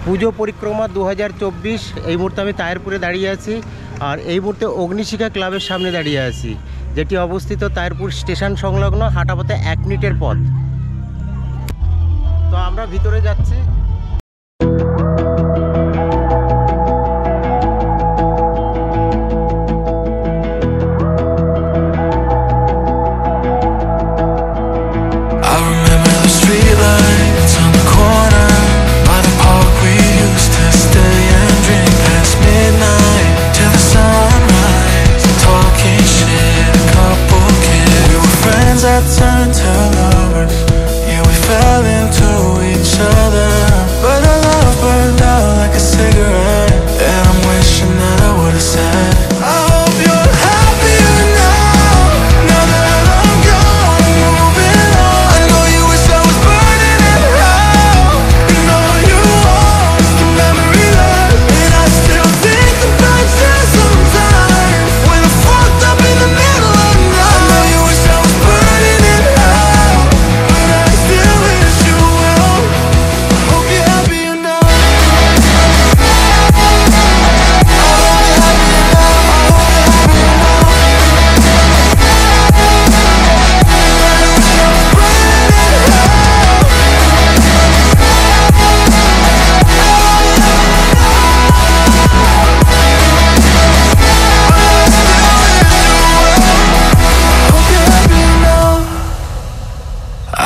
পুজো পরিক্রমা 2024। এই মুহূর্তে আমি তায়েরপুরে দাঁড়িয়ে আছি, আর এই মুহূর্তে অগ্নিশিখা ক্লাবের সামনে দাঁড়িয়ে আছি, যেটি অবস্থিত তায়েরপুর স্টেশন সংলগ্ন, হাঁটাপথে 1 মিনিটের পথ। তো আমরা ভিতরে যাচ্ছি। That turned to lovers, yeah, we fell into each other, but our love burned out like a cigarette, and I'm wishing that I would've said, I hope you're happier now, now that I'm gone, moving on. I know you wish I was burning in hell, and all you want is the memory left, and I still think about you sometimes, when I'm fucked up in the middle of the night. I know you wish I was burning in hell, but I still wish you well. I hope you're happier now.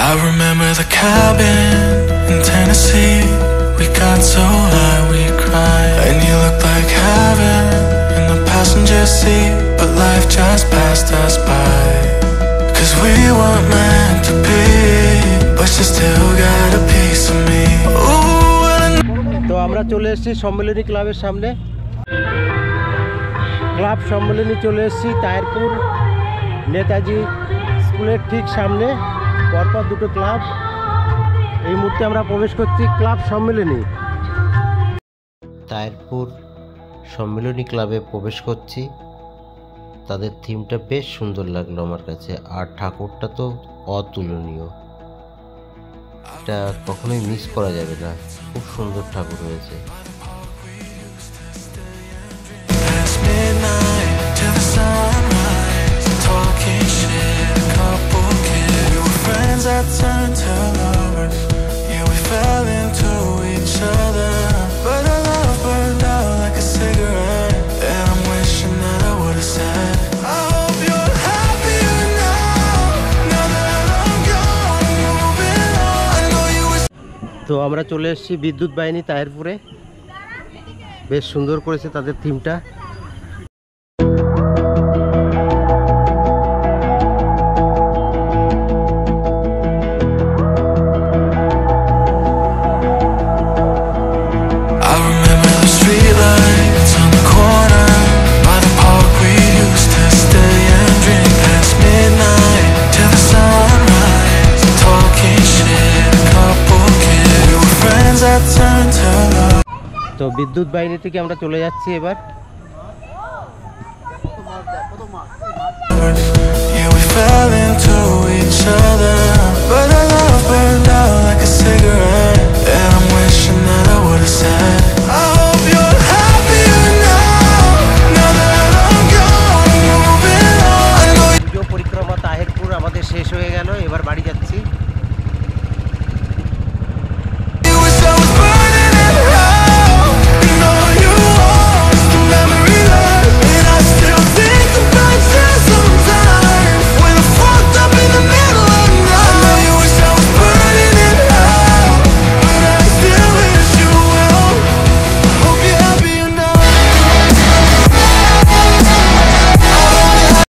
I remember the cabin in Tennessee. We got so high we cried, and you looked like heaven in the passenger seat, but life just passed us by. 'Cause we weren't meant to be, but you still got a piece of me. Ooh, and তো আমরা চলে এসেছি সম্মেলনী ক্লাবের সামনে। Club Sammilani চলে এসেছি তায়েরপুর নেতাজি স্কুলের ঠিক সামনে, পরপর দুটো ক্লাব। এই মুহূর্তে আমরা প্রবেশ করছি ক্লাব সম্মেলনী। তায়েরপুর সম্মেলনী ক্লাবে প্রবেশ করছি। তাদের থিমটা বেশ সুন্দর লাগলো আমার কাছে, আর ঠাকুরটা তো অতুলনীয়, এটা কখনোই মিস করা যাবে না। খুব সুন্দর ঠাকুর হয়েছে। past midnight till the sunrise, talking shit, a couple kids. We were friends that turned to lovers, yeah, we fell into each other, but our love burned out like a cigarette, and I'm wishing that I would've said, I hope you're happier now, now that I'm gone, moving on. I know you wish. তো আমরা চলে এসেছি বিদ্যুৎ বাহিনী তায়েরপুরে। বেশ সুন্দর করেছে তাদের থিমটা। I remember the streetlights on the corner by the park. We used to stay and drink past midnight till the sunrise, talking shit, a couple kids. We were friends that turned to love. তো বিদ্যুৎ বাহিনী থেকে আমরা চলে যাচ্ছি এবার। Yeah, we fell into each other, but our love burned out like a cigarette, and I'm